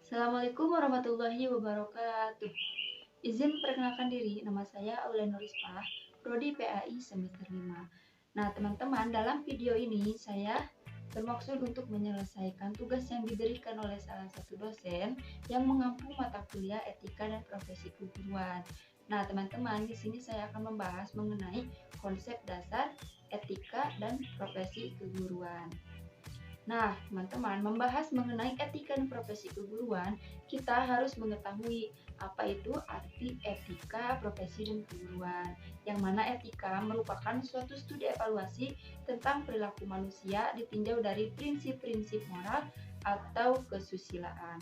Assalamualaikum warahmatullahi wabarakatuh. Izin perkenalkan diri, nama saya Aulia Nurispah, Prodi PAI semester 5. Nah, teman-teman, dalam video ini saya bermaksud untuk menyelesaikan tugas yang diberikan oleh salah satu dosen yang mengampu mata kuliah etika dan profesi keguruan. Nah, teman-teman, di sini saya akan membahas mengenai konsep dasar etika dan profesi keguruan. Nah, teman-teman, membahas mengenai etika dan profesi keguruan, kita harus mengetahui apa itu arti etika, profesi, dan keguruan. Yang mana etika merupakan suatu studi evaluasi tentang perilaku manusia ditinjau dari prinsip-prinsip moral atau kesusilaan.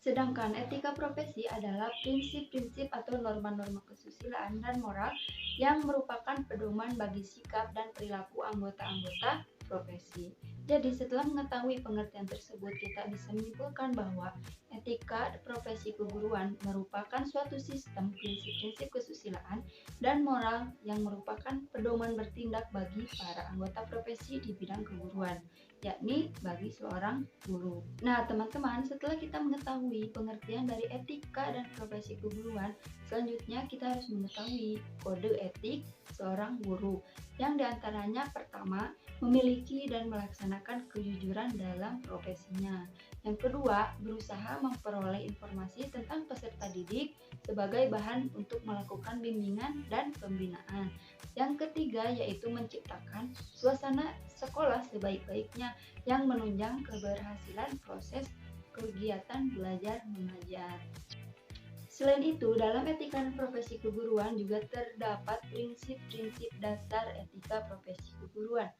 Sedangkan etika profesi adalah prinsip-prinsip atau norma-norma kesusilaan dan moral yang merupakan pedoman bagi sikap dan perilaku anggota-anggota profesi. Jadi setelah mengetahui pengertian tersebut, kita bisa menyimpulkan bahwa etika profesi keguruan merupakan suatu sistem prinsip-prinsip kesusilaan dan moral yang merupakan pedoman bertindak bagi para anggota profesi di bidang keguruan, yakni bagi seorang guru. Nah, teman-teman, setelah kita mengetahui pengertian dari etika dan profesi keguruan, selanjutnya kita harus mengetahui kode etik seorang guru, yang diantaranya pertama, memiliki dan melaksanakan kejujuran dalam profesinya. Yang kedua, berusaha memperoleh informasi tentang peserta didik sebagai bahan untuk melakukan bimbingan dan pembinaan. Yang ketiga, yaitu menciptakan suasana sekolah sebaik-baiknya yang menunjang keberhasilan proses kegiatan belajar mengajar. Selain itu, dalam etika dan profesi keguruan juga terdapat prinsip-prinsip dasar etika profesi keguruan,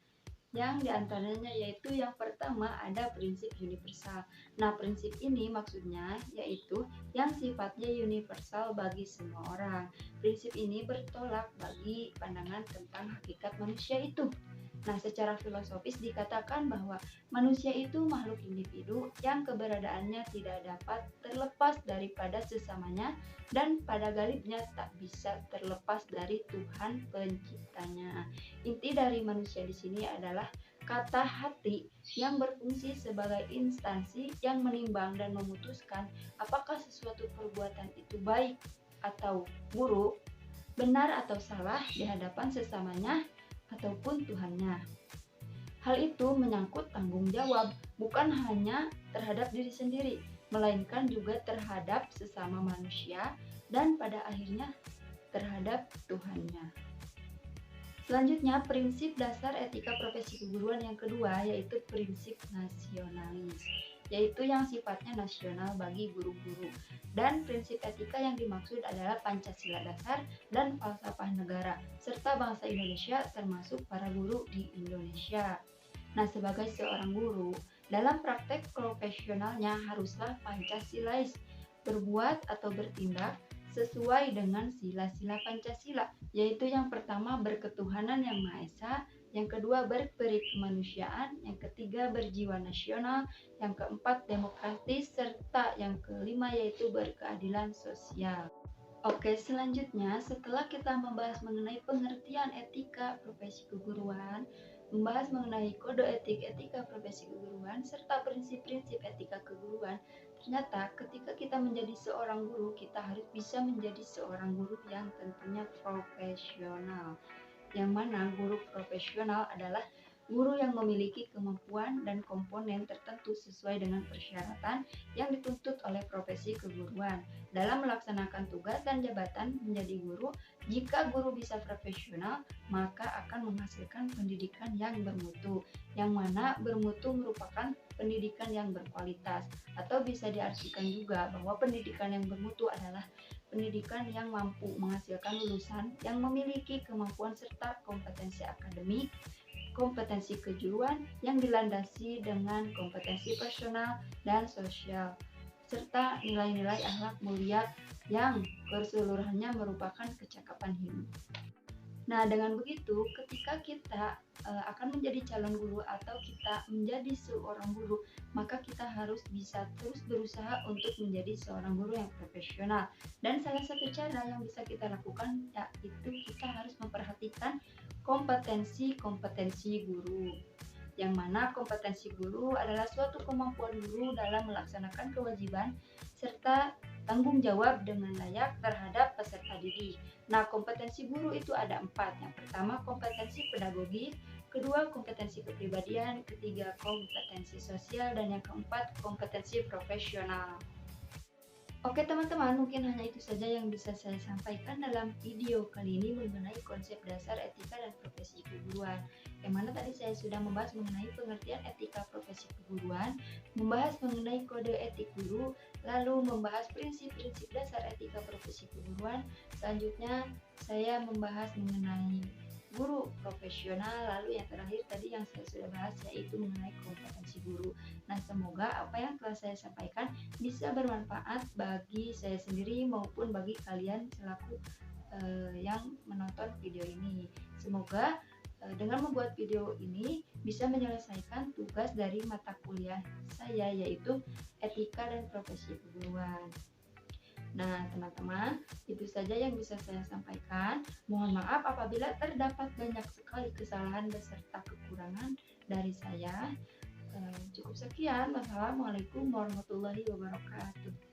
yang diantaranya yaitu yang pertama ada prinsip universal. Nah, prinsip ini maksudnya yaitu yang sifatnya universal bagi semua orang. Prinsip ini bertolak bagi pandangan tentang hakikat manusia itu. Nah, secara filosofis dikatakan bahwa manusia itu makhluk individu yang keberadaannya tidak dapat terlepas daripada sesamanya dan pada galibnya tak bisa terlepas dari Tuhan penciptanya. Inti dari manusia di sini adalah kata hati yang berfungsi sebagai instansi yang menimbang dan memutuskan apakah sesuatu perbuatan itu baik atau buruk, benar atau salah di hadapan sesamanya ataupun Tuhannya. Hal itu menyangkut tanggung jawab bukan hanya terhadap diri sendiri, melainkan juga terhadap sesama manusia dan pada akhirnya terhadap Tuhannya. Selanjutnya, prinsip dasar etika profesi keguruan yang kedua yaitu prinsip nasionalis, yaitu yang sifatnya nasional bagi guru-guru. Dan prinsip etika yang dimaksud adalah Pancasila dasar dan falsafah negara, serta bangsa Indonesia termasuk para guru di Indonesia. Nah, sebagai seorang guru, dalam praktek profesionalnya haruslah Pancasilais, berbuat atau bertindak sesuai dengan sila-sila Pancasila, yaitu yang pertama berketuhanan yang Maha Esa, yang kedua berperi kemanusiaan, yang ketiga berjiwa nasional, yang keempat demokratis, serta yang kelima yaitu berkeadilan sosial. Oke, selanjutnya setelah kita membahas mengenai pengertian etika profesi keguruan, membahas mengenai kode etik etika profesi keguruan, serta prinsip-prinsip etika keguruan, ternyata ketika kita menjadi seorang guru, kita harus bisa menjadi seorang guru yang tentunya profesional. Yang mana guru profesional adalah guru yang memiliki kemampuan dan komponen tertentu sesuai dengan persyaratan yang dituntut oleh profesi keguruan. Dalam melaksanakan tugas dan jabatan menjadi guru, jika guru bisa profesional, maka akan menghasilkan pendidikan yang bermutu, yang mana bermutu merupakan pendidikan yang berkualitas, atau bisa diartikan juga bahwa pendidikan yang bermutu adalah pendidikan yang mampu menghasilkan lulusan yang memiliki kemampuan serta kompetensi akademik, kompetensi kejuruan yang dilandasi dengan kompetensi personal dan sosial, serta nilai-nilai akhlak mulia yang keseluruhannya merupakan kecakapan hidup. Nah, dengan begitu, ketika kita akan menjadi calon guru atau kita menjadi seorang guru, maka kita harus bisa terus berusaha untuk menjadi seorang guru yang profesional. Dan salah satu cara yang bisa kita lakukan yaitu kita harus memperhatikan kompetensi-kompetensi guru. yang mana kompetensi guru adalah suatu kemampuan guru dalam melaksanakan kewajiban serta tanggung jawab dengan layak terhadap peserta didik. Nah, kompetensi guru itu ada 4. Yang pertama, kompetensi pedagogik, kedua, kompetensi kepribadian, ketiga, kompetensi sosial, dan yang keempat, kompetensi profesional. Oke teman-teman, mungkin hanya itu saja yang bisa saya sampaikan dalam video kali ini mengenai konsep dasar etika dan profesi keguruan. Yang mana tadi saya sudah membahas mengenai pengertian etika profesi keguruan, membahas mengenai kode etik guru, lalu membahas prinsip-prinsip dasar etika profesi keguruan. Selanjutnya saya membahas mengenai guru profesional, lalu yang terakhir tadi yang saya sudah bahas yaitu mengenai kompetensi guru. Nah, semoga apa yang telah saya sampaikan bisa bermanfaat bagi saya sendiri maupun bagi kalian selaku yang menonton video ini. Semoga dengan membuat video ini bisa menyelesaikan tugas dari mata kuliah saya yaitu etika dan profesi keguruan. Nah, teman-teman, itu saja yang bisa saya sampaikan. Mohon maaf apabila terdapat banyak sekali kesalahan beserta kekurangan dari saya. Cukup sekian. Wassalamualaikum warahmatullahi wabarakatuh.